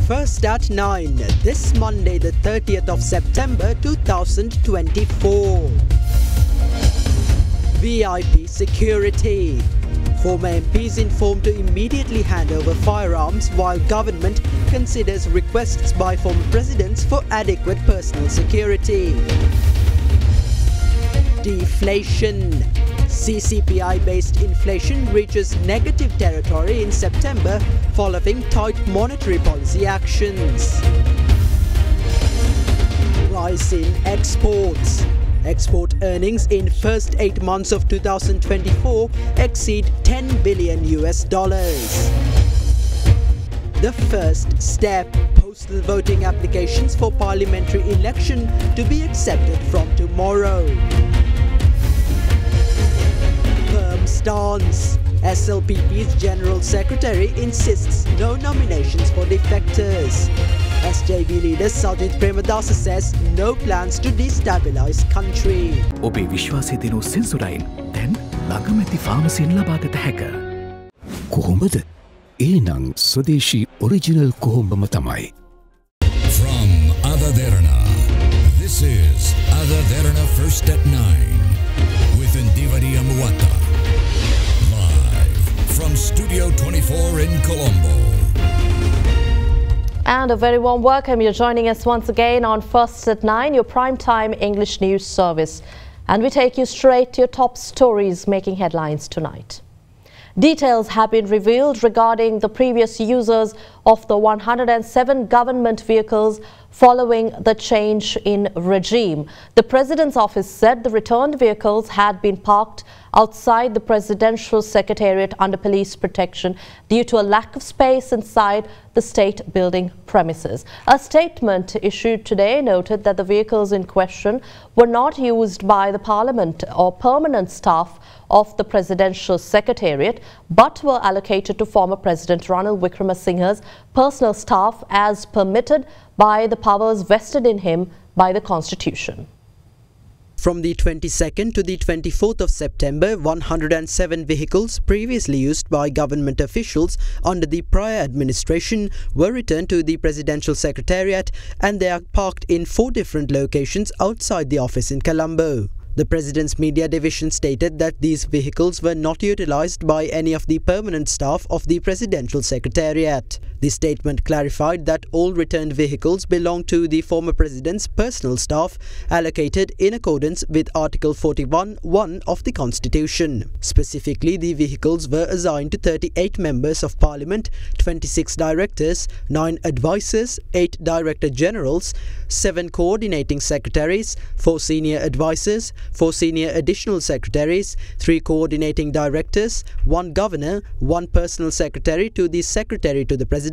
First at 9, this Monday the 30th of September 2024. VIP security. Former MPs informed to immediately hand over firearms while government considers requests by former presidents for adequate personal security. Deflation. CCPI-based inflation reaches negative territory in September following tight monetary policy actions. Rise in exports. Export earnings in first 8 months of 2024 exceed $10 billion. The first step. Postal voting applications for parliamentary election to be accepted from tomorrow. Firm stance. SLPP's General Secretary insists no nominations for defectors. SJB leader Sajid Premadasa says no plans to destabilize country. ඔබේ විශ්වාසය දෙනු සෙන්සුරයින් දැන් ළඟමැති ෆාමසියෙන් ලබාගත හැක. කොහොමද? ඒනං ස්වදේශී original කොහොඹම තමයි. From Derana, this is Derana First at 9 with Ndivari Amuata. Live from Studio 24 in Colombo. And a very warm welcome. You're joining us once again on First at 9, your primetime English news service. And we take you straight to your top stories making headlines tonight. Details have been revealed regarding the previous users of the 107 government vehicles following the change in regime. The President's office said the returned vehicles had been parked outside the Presidential Secretariat under police protection due to a lack of space inside the state building premises. A statement issued today noted that the vehicles in question were not used by the Parliament or permanent staff of the Presidential Secretariat, but were allocated to former President Ranil Wickremesinghe's personal staff as permitted by the powers vested in him by the Constitution. From the 22nd to the 24th of September, 107 vehicles previously used by government officials under the prior administration were returned to the Presidential Secretariat, and they are parked in 4 different locations outside the office in Colombo. The President's media division stated that these vehicles were not utilized by any of the permanent staff of the Presidential Secretariat. The statement clarified that all returned vehicles belong to the former President's personal staff allocated in accordance with Article 41(1) of the Constitution. Specifically, the vehicles were assigned to 38 members of Parliament, 26 directors, 9 advisors, 8 Director Generals, 7 coordinating secretaries, 4 senior advisors, 4 senior additional secretaries, 3 coordinating directors, 1 governor, 1 personal secretary to the Secretary to the President,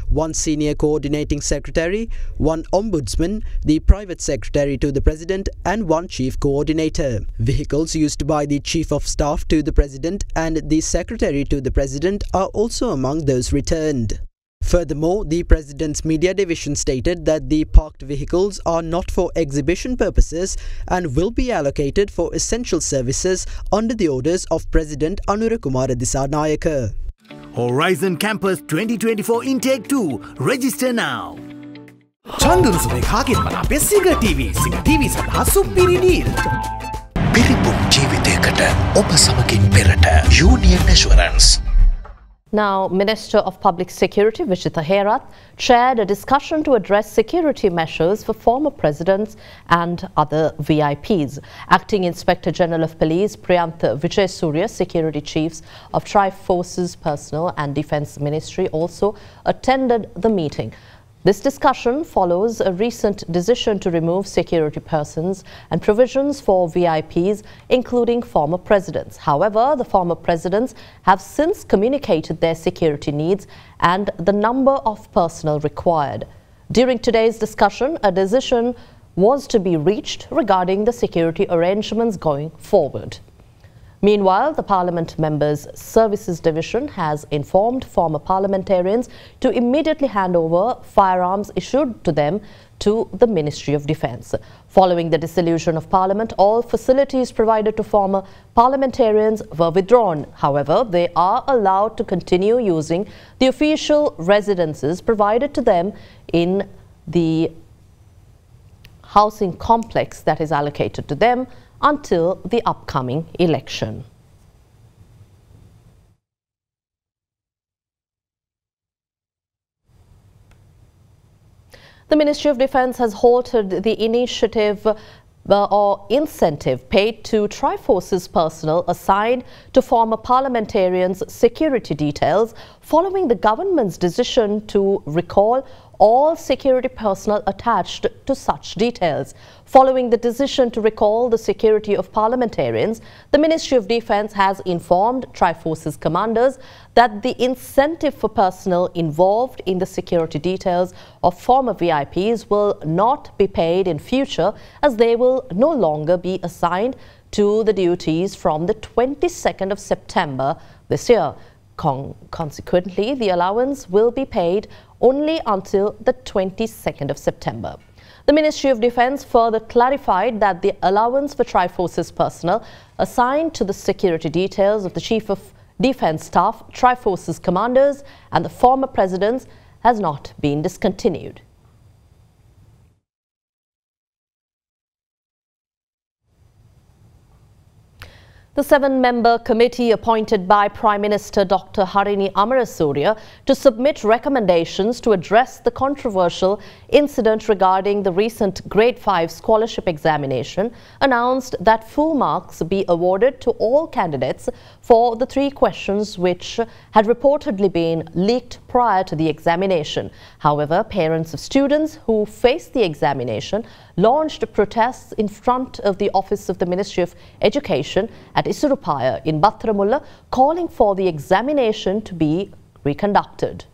1 senior coordinating secretary, 1 ombudsman, the private secretary to the President, and 1 chief coordinator. Vehicles used by the Chief of Staff to the President and the Secretary to the President are also among those returned. Furthermore, the President's media division stated that the parked vehicles are not for exhibition purposes and will be allocated for essential services under the orders of President Anura Kumara Disanayaka. Horizon Campus 2024 Intake 2. Register now. චන්දරුසුමේ කාගෙන් මන අපේ සිග TV සඳහා සුපිරි deal. පිරිපුන් ජීවිතයකට ඔබ සමගින් පෙරට Union Assurance. Now, Minister of Public Security Vijita Herath chaired a discussion to address security measures for former presidents and other VIPs. Acting Inspector General of Police Priyant Vijay Surya, security chiefs of Tri-Forces Personnel and Defence Ministry also attended the meeting. This discussion follows a recent decision to remove security persons and provisions for VIPs, including former presidents. However, the former presidents have since communicated their security needs and the number of personnel required. During today's discussion, a decision was to be reached regarding the security arrangements going forward. Meanwhile, the Parliament Members' Services Division has informed former parliamentarians to immediately hand over firearms issued to them to the Ministry of Defence. Following the dissolution of Parliament, all facilities provided to former parliamentarians were withdrawn. However, they are allowed to continue using the official residences provided to them in the housing complex that is allocated to them until the upcoming election. The Ministry of Defence has halted the initiative or incentive paid to Triforce's personnel assigned to former parliamentarians' security details following the government's decision to recall all security personnel attached to such details. Following the decision to recall the security of parliamentarians, the Ministry of Defence has informed Triforce's commanders that the incentive for personnel involved in the security details of former VIPs will not be paid in future, as they will no longer be assigned to the duties from the 22nd of September this year. Consequently, the allowance will be paid only until the 22nd of September. The Ministry of Defence further clarified that the allowance for Triforce's personnel assigned to the security details of the Chief of Defence Staff, Triforce's commanders and the former presidents has not been discontinued. The 7-member committee appointed by Prime Minister Dr. Harini Amarasuriya to submit recommendations to address the controversial incident regarding the recent Grade 5 scholarship examination announced that full marks be awarded to all candidates for the 3 questions which had reportedly been leaked prior to the examination. However, parents of students who faced the examination launched protests in front of the office of the Ministry of Education at Isurupaya in Battaramulla, calling for the examination to be reconducted.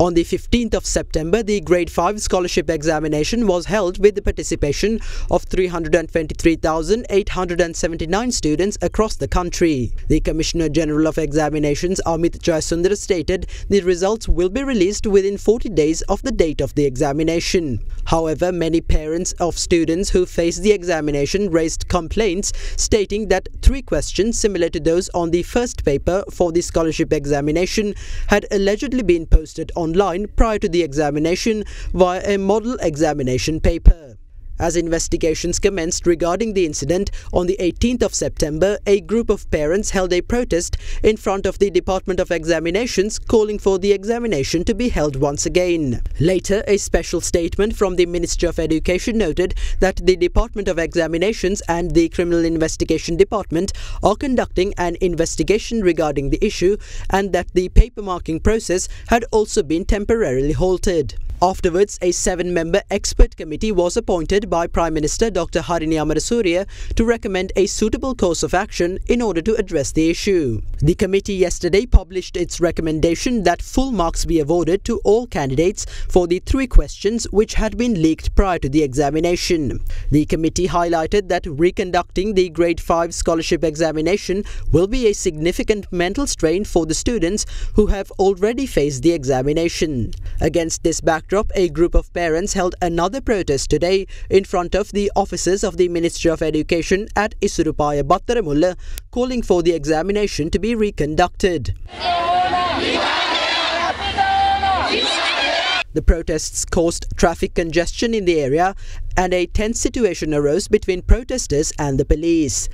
On the 15th of September, the Grade 5 scholarship examination was held with the participation of 323,879 students across the country. The Commissioner General of Examinations, Amit Jayasundara, stated the results will be released within 40 days of the date of the examination. However, many parents of students who faced the examination raised complaints, stating that 3 questions similar to those on the first paper for the scholarship examination had allegedly been posted online prior to the examination via a model examination paper. As investigations commenced regarding the incident, on the 18th of September, a group of parents held a protest in front of the Department of Examinations, calling for the examination to be held once again. Later, a special statement from the Ministry of Education noted that the Department of Examinations and the Criminal Investigation Department are conducting an investigation regarding the issue and that the paper marking process had also been temporarily halted. Afterwards, a 7-member expert committee was appointed by Prime Minister Dr. Harini Amarasuriya to recommend a suitable course of action in order to address the issue. The committee yesterday published its recommendation that full marks be awarded to all candidates for the 3 questions which had been leaked prior to the examination. The committee highlighted that reconducting the Grade 5 scholarship examination will be a significant mental strain for the students who have already faced the examination. Against this backdrop, a group of parents held another protest today in front of the offices of the Ministry of Education at Isurupaya, Battaramulla, calling for the examination to be reconducted. The protests caused traffic congestion in the area and a tense situation arose between protesters and the police.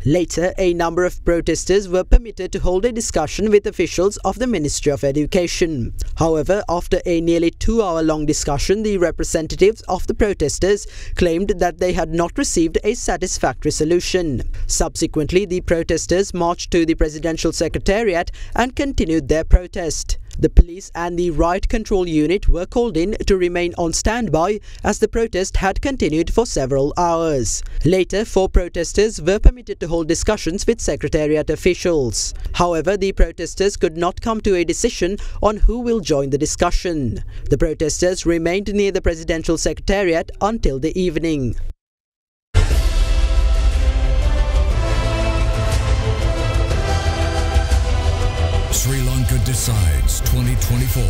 Later, a number of protesters were permitted to hold a discussion with officials of the Ministry of Education. However, after a nearly 2-hour-long discussion, the representatives of the protesters claimed that they had not received a satisfactory solution. Subsequently, the protesters marched to the Presidential Secretariat and continued their protest. The police and the riot control unit were called in to remain on standby as the protest had continued for several hours. Later, 4 protesters were permitted to hold discussions with Secretariat officials. However, the protesters could not come to a decision on who will join the discussion. The protesters remained near the Presidential Secretariat until the evening. Sri Lanka decides 2024.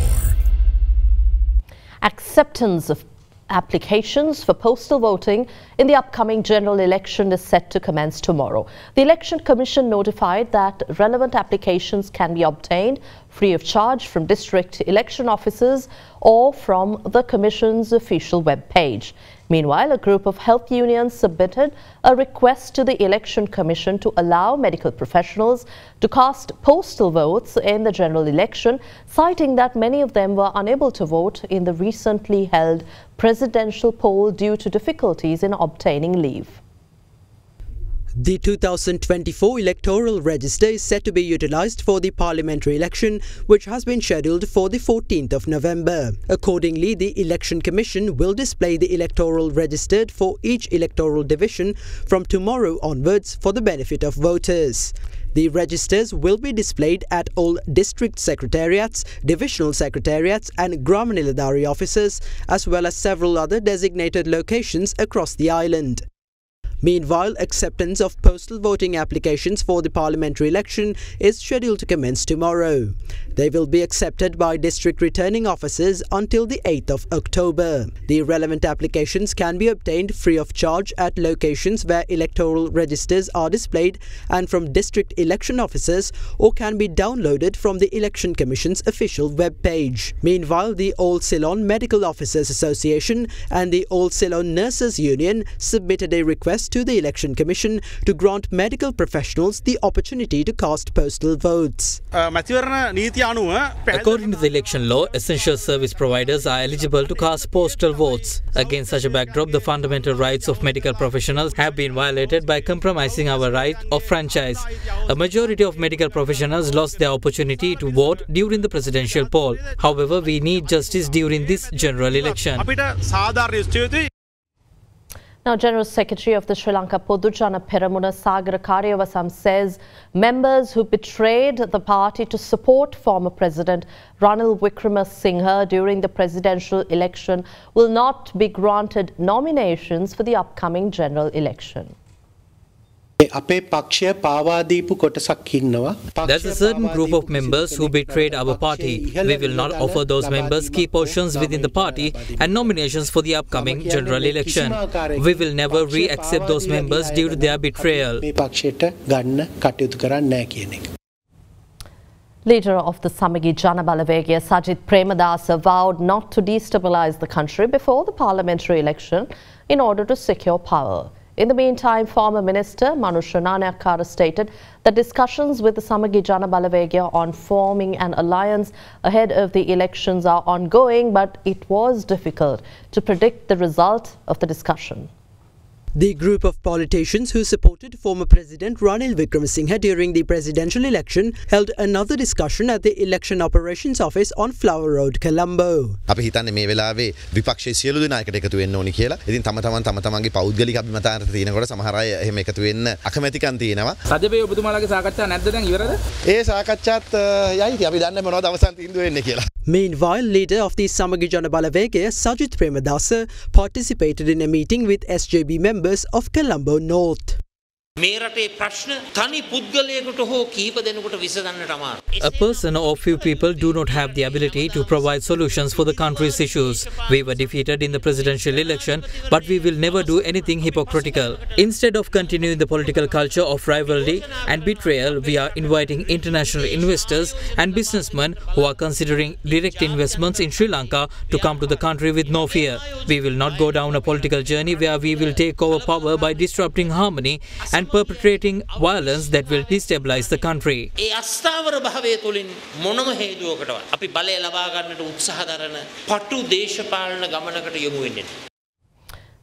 Acceptance of applications for postal voting in the upcoming general election is set to commence tomorrow. The Election Commission notified that relevant applications can be obtained free of charge from district election officers or from the Commission's official web page. Meanwhile, a group of health unions submitted a request to the Election Commission to allow medical professionals to cast postal votes in the general election, citing that many of them were unable to vote in the recently held presidential poll due to difficulties in obtaining leave. The 2024 electoral register is set to be utilised for the parliamentary election, which has been scheduled for the 14th of November. Accordingly, the Election Commission will display the electoral register for each electoral division from tomorrow onwards for the benefit of voters. The registers will be displayed at all district secretariats, divisional secretariats and Gram Niladhari offices, as well as several other designated locations across the island. Meanwhile, acceptance of postal voting applications for the parliamentary election is scheduled to commence tomorrow. They will be accepted by district returning officers until the 8th of October. The relevant applications can be obtained free of charge at locations where electoral registers are displayed and from district election officers, or can be downloaded from the Election Commission's official web page. Meanwhile, the All Ceylon Medical Officers Association and the All Ceylon Nurses Union submitted a request to the Election Commission to grant medical professionals the opportunity to cast postal votes. According to the election law, essential service providers are eligible to cast postal votes. Against such a backdrop, the fundamental rights of medical professionals have been violated by compromising our right of franchise. A majority of medical professionals lost their opportunity to vote during the presidential poll. However, we need justice during this general election. Now, General Secretary of the Sri Lanka Podujana Peramuna Sagara Karyawasam says members who betrayed the party to support former President Ranil Wickremesinghe during the presidential election will not be granted nominations for the upcoming general election. There's a certain group of members who betrayed our party. We will not offer those members key positions within the party and nominations for the upcoming general election. We will never re-accept those members due to their betrayal. Leader of the Samagi Jana Balawegaya, Sajith Premadasa, vowed not to destabilize the country before the parliamentary election in order to secure power. In the meantime, former Minister Manusha Nanayakkara stated that discussions with the Samagi Jana Balawegaya on forming an alliance ahead of the elections are ongoing, but it was difficult to predict the result of the discussion. The group of politicians who supported former President Ranil Wickremesinghe during the presidential election held another discussion at the Election Operations Office on Flower Road, Colombo. අපි හිතන්නේ මේ වෙලාවේ විපක්ෂයේ සියලු දෙනාකට එකතු වෙන්න ඕනි කියලා. ඉතින් තම තමන්ගේ පෞද්ගලික අභිමතාර්ථ තියෙනකොට සමහර අය එහෙම එකතු වෙන්න අකමැතිකම් තියෙනවා. සජබේ ඔබතුමාලගේ සාකච්ඡා නැද්ද දැන් ඉවරද? ඒ සාකච්ඡාත් යයි. අපි දන්නේ මොනවද අවසන් තීන්දුව වෙන්නේ කියලා. Meanwhile, leader of the Samagi Jana Balawegaya, Sajith Premadasa, participated in a meeting with SJB members of Colombo North. A person or few people do not have the ability to provide solutions for the country's issues. We were defeated in the presidential election, but we will never do anything hypocritical. Instead of continuing the political culture of rivalry and betrayal, we are inviting international investors and businessmen who are considering direct investments in Sri Lanka to come to the country with no fear. We will not go down a political journey where we will take over power by disrupting harmony and perpetrating violence that will destabilize the country.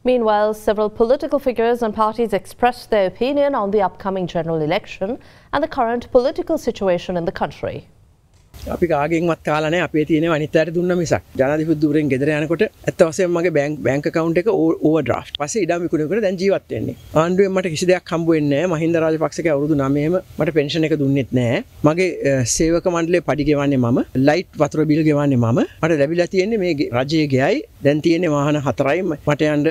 Meanwhile, several political figures and parties expressed their opinion on the upcoming general election and the current political situation in the country. අපි කාගෙන්වත් කාලා නැහැ. අපේ තියෙන අනිත් අයට දුන්න මිසක්. ජනාධිපති ධූරයෙන් ගෙදර යනකොට ඇත්ත වශයෙන්ම මගේ බැංක් account එක ඕවර්ඩ්‍රාෆ්ට්. පස්සේ ඉඩම් විකුණනකොට දැන් ජීවත් වෙන්නේ. ආණ්ඩුවෙන් මට කිසි දෙයක් හම්බ වෙන්නේ නැහැ. මහින්ද රාජපක්ෂගේ අවුරුදු 9ෙම මට පෙන්ෂන් එක දුන්නෙත් නැහැ. මගේ සේවක මණ්ඩලයේ පඩි ගෙවන්නේ මම. ලයිට් වතුර බිල් ගෙවන්නේ මම. මට ලැබිලා තියෙන්නේ මේ රජයේ ගෙයයි. දැන් තියෙන්නේ වාහන 4යි. මට යන්න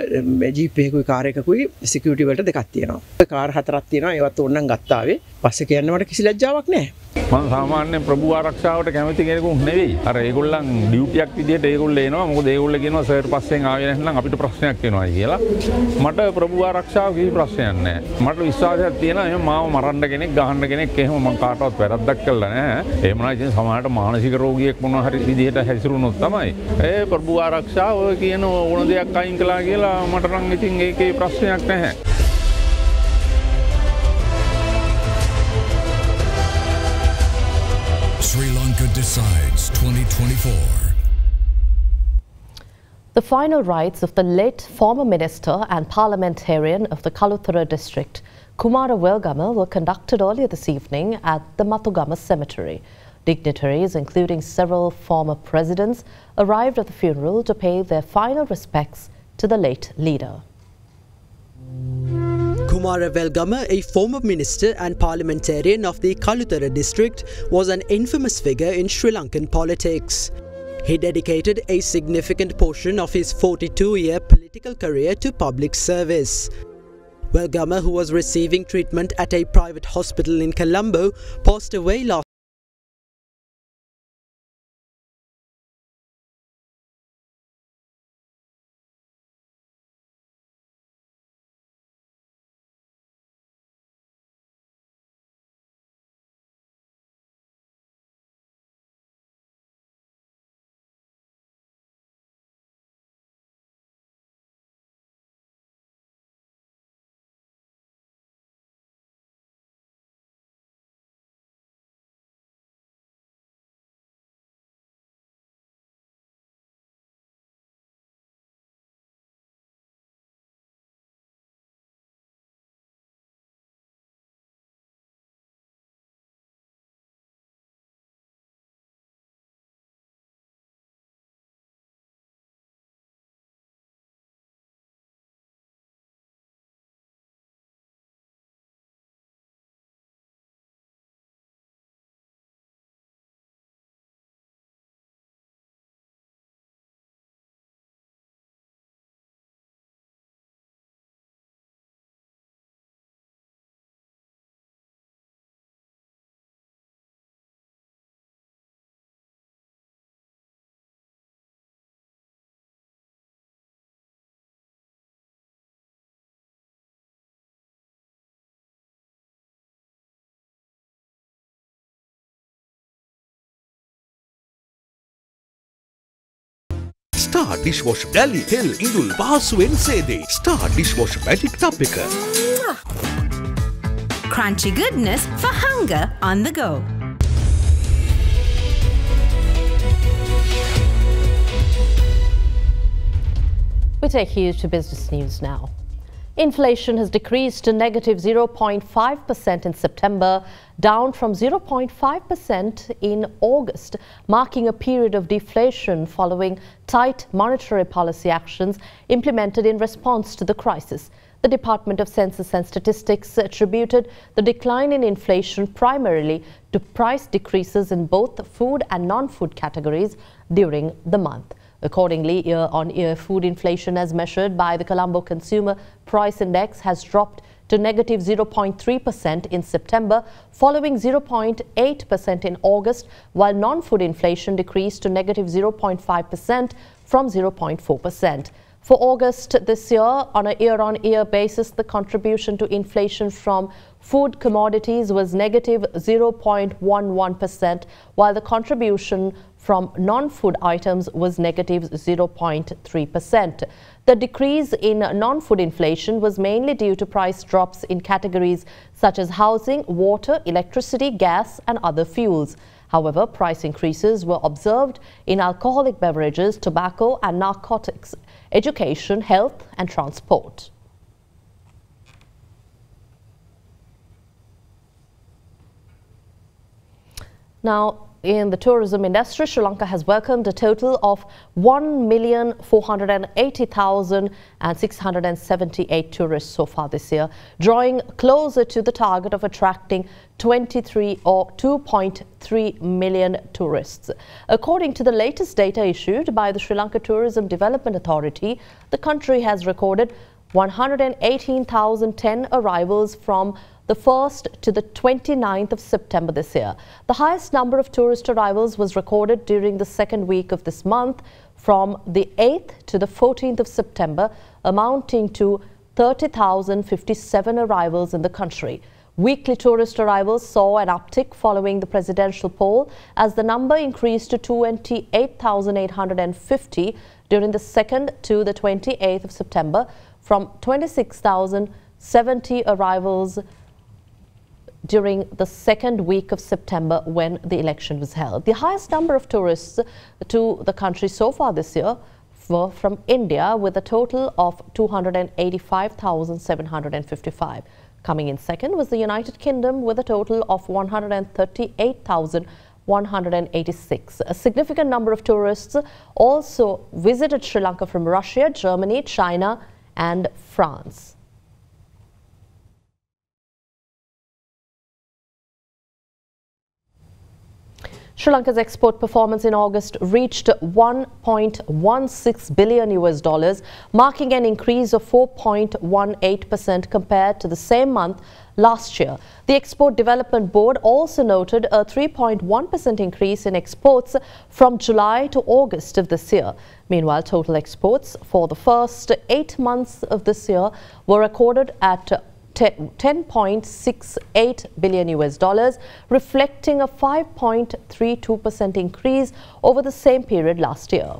ජීප් එකකුයි කාර් එකකුයි සිකියුරිටි වලට දෙකක් තියෙනවා. කාර් 4ක් තියෙනවා. ඒවත් ඕනනම් ගත්තාවේ. පස්සේ කියන්න මට කිසි ලැජ්ජාවක් නැහැ. මම සාමාන්‍යයෙන් ප්‍රභූ ආරක්ෂාවට කැමති කෙනෙකුත් නෙවෙයි. අර ඒගොල්ලන් ඩියුටියක් විදියට ඒගොල්ලෝ එනවා. මොකද ඒගොල්ලෝ කියනවා සර් පස්සෙන් ආවේ නැත්නම් අපිට ප්‍රශ්නයක් වෙනවායි කියලා. මට ප්‍රභූ ආරක්ෂාව කිසි ප්‍රශ්නයක් නැහැ. මට විශ්වාසයක් තියෙනවා එහෙනම් මාව මරන්න කෙනෙක් ගහන්න කෙනෙක් එහෙම මම කාටවත් වැරද්දක් කළා නැහැ. එහෙම නම් ඉතින් සමහරට මානසික රෝගියෙක් මොනවා හරි විදියට හැසිරුණොත් තමයි. ඒ ප්‍රභූ ආරක්ෂාව ඔය කියන ඕන දෙයක් අයින් කළා කියලා මට නම් ඉතින් ඒකේ ප්‍රශ්නයක් නැහැ. Sri Lanka decides 2024. The final rites of the late former minister and parliamentarian of the Kaluthara district, Kumara Welgama, were conducted earlier this evening at the Mathugama cemetery. Dignitaries, including several former presidents, arrived at the funeral to pay their final respects to the late leader. Kumara Welgama, a former minister and parliamentarian of the Kaluthara district, was an infamous figure in Sri Lankan politics. He dedicated a significant portion of his 42-year political career to public service. Welgama, who was receiving treatment at a private hospital in Colombo, passed away last Star dishwasher Dali Hell Indul Pahasuwen Sede. Star dishwasher magic tub එක. Crunchy goodness for hunger on the go. We take you to business news now. Inflation has decreased to negative 0.5% in September, down from 0.5% in August, marking a period of deflation following tight monetary policy actions implemented in response to the crisis. The Department of Census and Statistics attributed the decline in inflation primarily to price decreases in both food and non-food categories during the month. Accordingly, year-on-year food inflation as measured by the Colombo Consumer Price Index has dropped to negative 0.3% in September, following 0.8% in August, while non-food inflation decreased to negative 0.5% from 0.4%. For August this year, on a year-on-year basis, the contribution to inflation from food commodities was negative 0.11%, while the contribution from non-food items was negative 0.3%. The decrease in non-food inflation was mainly due to price drops in categories such as housing, water, electricity, gas and other fuels. However, price increases were observed in alcoholic beverages, tobacco and narcotics, education, health and transport. Now, in the tourism industry, Sri Lanka has welcomed a total of 1,480,678 tourists so far this year, drawing closer to the target of attracting 2.3 million tourists. According to the latest data issued by the Sri Lanka Tourism Development Authority, the country has recorded 118,010 arrivals from the 1st to the 29th of September this year. The highest number of tourist arrivals was recorded during the second week of this month, from the 8th to the 14th of September, amounting to 30,057 arrivals in the country. Weekly tourist arrivals saw an uptick following the presidential poll, as the number increased to 28,850 during the 2nd to the 28th of September, from 26,070 arrivals during the second week of September when the election was held. The highest number of tourists to the country so far this year were from India, with a total of 285,755. Coming in second was the United Kingdom with a total of 138,186. A significant number of tourists also visited Sri Lanka from Russia, Germany, China and France. Sri Lanka's export performance in August reached $1.16 billion, marking an increase of 4.18% compared to the same month last year. The Export Development Board also noted a 3.1% increase in exports from July to August of this year. Meanwhile, total exports for the first 8 months of this year were recorded at $10.68 billion, reflecting a 5.32% increase over the same period last year.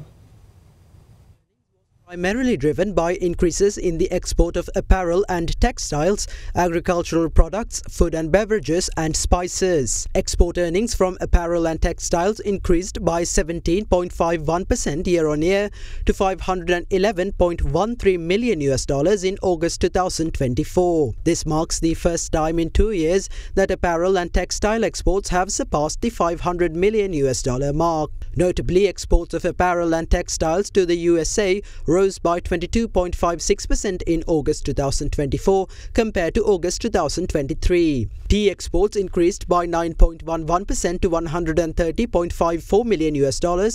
Primarily driven by increases in the export of apparel and textiles, agricultural products, food and beverages and spices. Export earnings from apparel and textiles increased by 17.51% year-on-year to $511.13 million in August 2024. This marks the first time in 2 years that apparel and textile exports have surpassed the $500 million mark. Notably, exports of apparel and textiles to the USA rose by 22.56% in August 2024 compared to August 2023. Tea exports increased by 9.11% to $130.54 million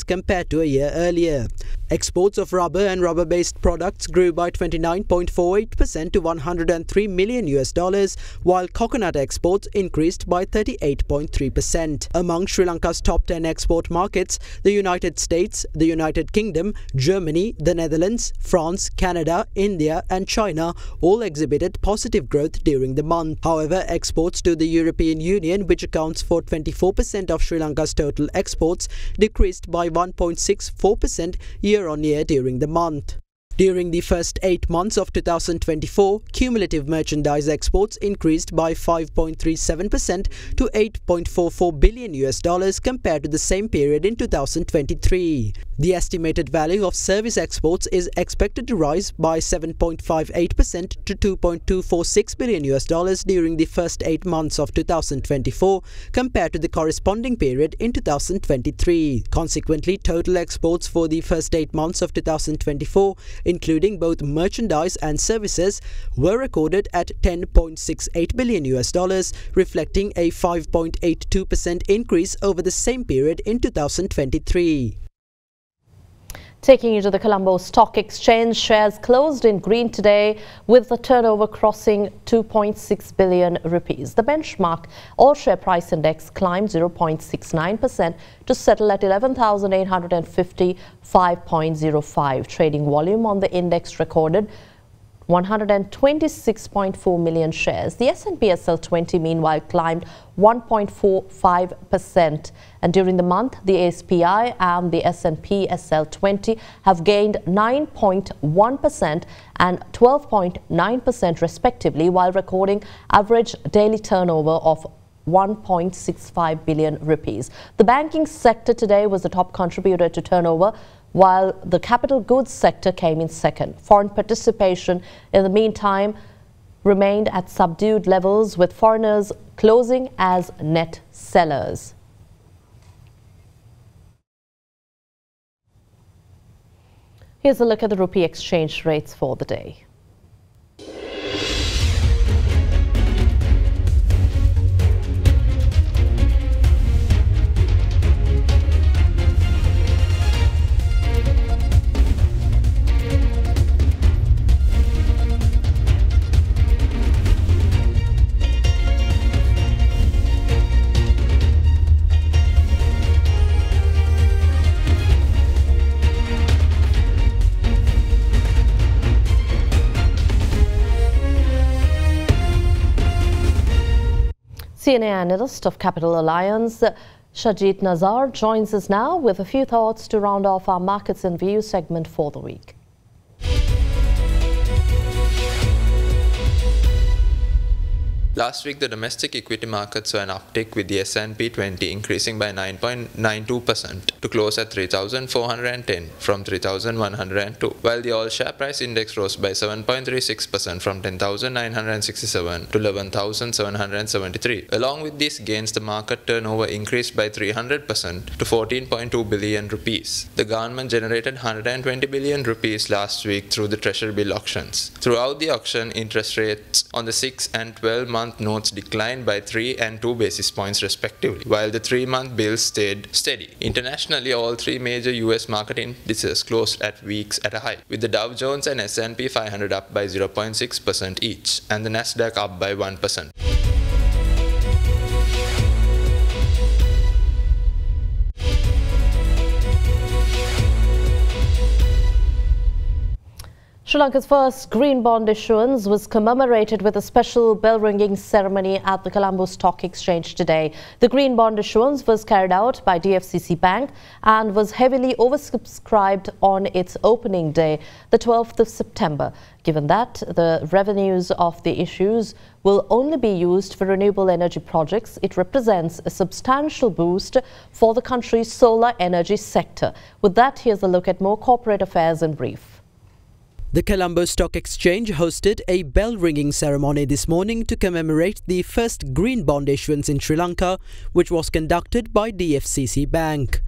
compared to a year earlier. Exports of rubber and rubber-based products grew by 29.48% to $103 million, while coconut exports increased by 38.3%. Among Sri Lanka's top 10 export markets, the United States, the United Kingdom, Germany, the Netherlands, France, Canada, India and China all exhibited positive growth during the month. However, exports to the European Union, which accounts for 24% of Sri Lanka's total exports, decreased by 1.64% year-on-year during the month. During the first 8 months of 2024, cumulative merchandise exports increased by 5.37% to $8.44 billion compared to the same period in 2023. The estimated value of service exports is expected to rise by 7.58% to $2.246 billion during the first 8 months of 2024 compared to the corresponding period in 2023. Consequently, total exports for the first 8 months of 2024, including both merchandise and services, were recorded at $10.68 billion, reflecting a 5.82% increase over the same period in 2023. Taking you to the Colombo Stock Exchange, shares closed in green today with the turnover crossing 2.6 billion rupees. The benchmark all-share price index climbed 0.69% to settle at 11,855.05. Trading volume on the index recorded 126.4 million shares. The S&P SL20 meanwhile climbed 1.45%, and during the month the SPI and the S&P SL20 have gained 9.1% and 12.9% respectively, while recording average daily turnover of 1.65 billion rupees. The banking sector today was the top contributor to turnover, while the capital goods sector came in second. Foreign participation in the meantime remained at subdued levels, with foreigners closing as net sellers. Here's a look at the rupee exchange rates for the day. CNA analyst of Capital Alliance, Shajit Nazar, joins us now with a few thoughts to round off our Markets and Views segment for the week. Last week, the domestic equity markets saw an uptick with the S&P 20 increasing by 9.92% to close at 3,410 from 3,102, while the all-share price index rose by 7.36% from 10,967 to 11,773. Along with these gains, the market turnover increased by 300% to 14.2 billion rupees. The government generated 120 billion rupees last week through the treasury bill auctions. Throughout the auction, interest rates on the 6 and 12-month notes declined by 3 and 2 basis points respectively, while the 3-month bills stayed steady. Internationally, all three major US market indices closed at weeks at a high, with the Dow Jones and S&P 500 up by 0.6% each, and the Nasdaq up by 1%. Sri Lanka's first green bond issuance was commemorated with a special bell-ringing ceremony at the Colombo Stock Exchange today. The green bond issuance was carried out by DFCC Bank and was heavily oversubscribed on its opening day, the 12th of September. Given that the revenues of the issues will only be used for renewable energy projects, it represents a substantial boost for the country's solar energy sector. With that, here's a look at more corporate affairs in brief. The Colombo Stock Exchange hosted a bell-ringing ceremony this morning to commemorate the first green bond issuance in Sri Lanka, which was conducted by DFCC Bank.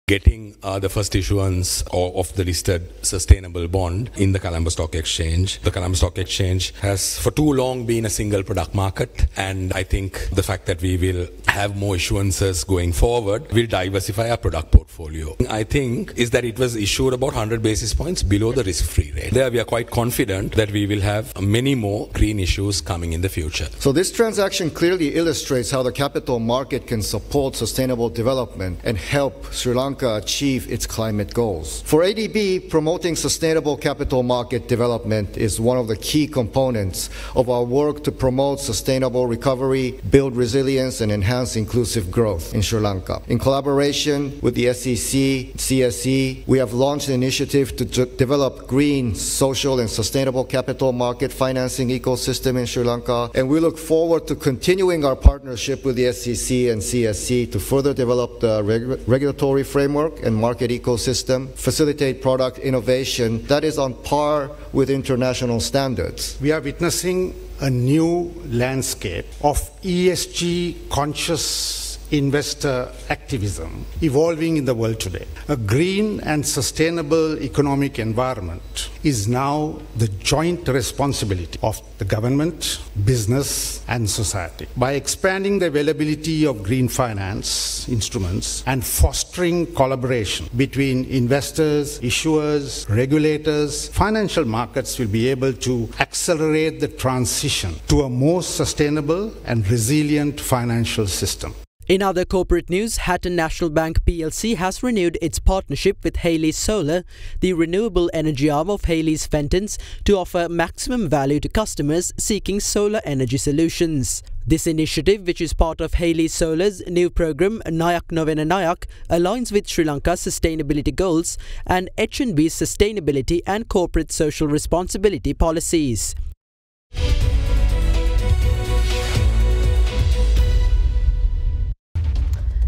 Getting the first issuance of the listed sustainable bond in the Colombo Stock Exchange. The Colombo Stock Exchange has for too long been a single product market, and I think the fact that we will have more issuances going forward will diversify our product portfolio. I think is that it was issued about 100 basis points below the risk-free rate. There we are quite confident that we will have many more green issues coming in the future. So this transaction clearly illustrates how the capital market can support sustainable development and help Sri Lanka achieve its climate goals. For ADB, promoting sustainable capital market development is one of the key components of our work to promote sustainable recovery, build resilience, and enhance inclusive growth in Sri Lanka. In collaboration with the SEC, CSE, we have launched an initiative to develop green, social, and sustainable capital market financing ecosystem in Sri Lanka, and we look forward to continuing our partnership with the SEC and CSE to further develop the regulatory framework and market ecosystem, facilitate product innovation that is on par with international standards. We are witnessing a new landscape of ESG conscious investor activism evolving in the world today. A green and sustainable economic environment is now the joint responsibility of the government, business, and society. By expanding the availability of green finance instruments and fostering collaboration between investors, issuers, regulators, financial markets will be able to accelerate the transition to a more sustainable and resilient financial system. In other corporate news, Hatton National Bank plc has renewed its partnership with Haley Solar, the renewable energy arm of Haley's Fentons, to offer maximum value to customers seeking solar energy solutions. This initiative, which is part of Haley Solar's new program Nayak Novena Nayak, aligns with Sri Lanka's sustainability goals and HNB's sustainability and corporate social responsibility policies.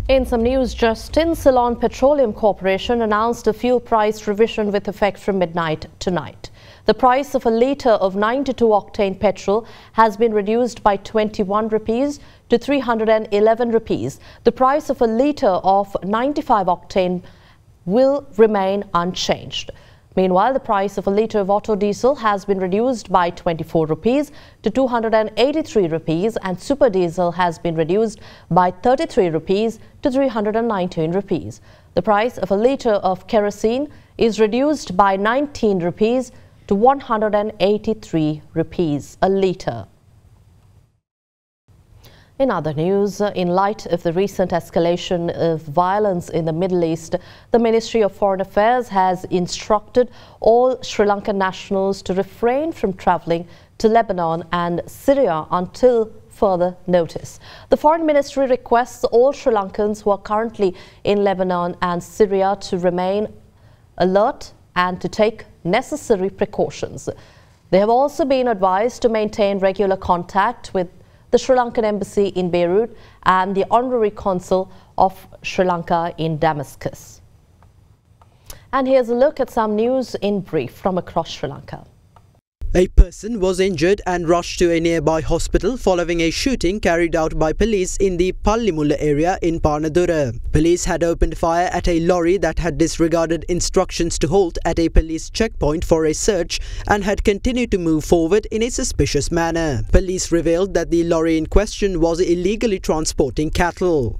In some news, Justin, Ceylon Petroleum Corporation announced a fuel price revision with effect from midnight tonight. The price of a litre of 92-octane petrol has been reduced by 21 rupees to 311 rupees. The price of a litre of 95-octane will remain unchanged. Meanwhile, the price of a litre of auto diesel has been reduced by 24 rupees to 283 rupees and super diesel has been reduced by 33 rupees to 319 rupees. The price of a litre of kerosene is reduced by 19 rupees to 183 rupees a litre. In other news, in light of the recent escalation of violence in the Middle East, the Ministry of Foreign Affairs has instructed all Sri Lankan nationals to refrain from travelling to Lebanon and Syria until further notice. The Foreign Ministry requests all Sri Lankans who are currently in Lebanon and Syria to remain alert and to take necessary precautions. They have also been advised to maintain regular contact with the Sri Lankan Embassy in Beirut and the Honorary Consul of Sri Lanka in Damascus. And here's a look at some news in brief from across Sri Lanka. A person was injured and rushed to a nearby hospital following a shooting carried out by police in the Pallimulla area in Panadura. Police had opened fire at a lorry that had disregarded instructions to halt at a police checkpoint for a search and had continued to move forward in a suspicious manner. Police revealed that the lorry in question was illegally transporting cattle.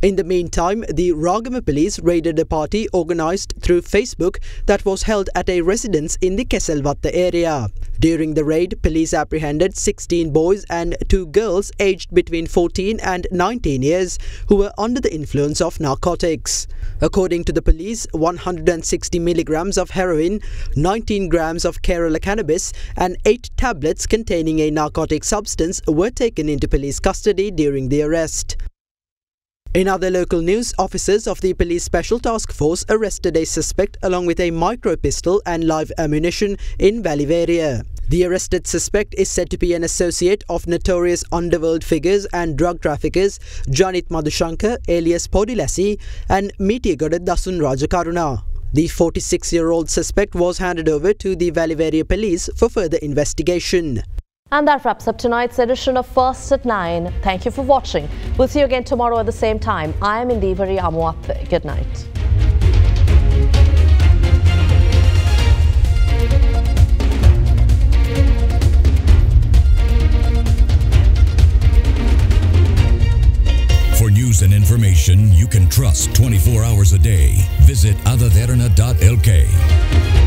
In the meantime, the Ragama police raided a party organised through Facebook that was held at a residence in the Keselvatta area. During the raid, police apprehended 16 boys and 2 girls aged between 14 and 19 years who were under the influence of narcotics. According to the police, 160 milligrams of heroin, 19 grams of Kerala cannabis and 8 tablets containing a narcotic substance were taken into police custody during the arrest. In other local news, officers of the Police Special Task Force arrested a suspect along with a micro-pistol and live ammunition in Valiveria. The arrested suspect is said to be an associate of notorious underworld figures and drug traffickers Janit Madhushankar alias Podilasi and Meetiyagoda Dasun Rajakaruna. The 46-year-old suspect was handed over to the Valiveria police for further investigation. And that wraps up tonight's edition of First at 9. Thank you for watching. We'll see you again tomorrow at the same time. I am Indivari Amuappe. Good night. For news and information you can trust 24 hours a day, visit adaderana.lk.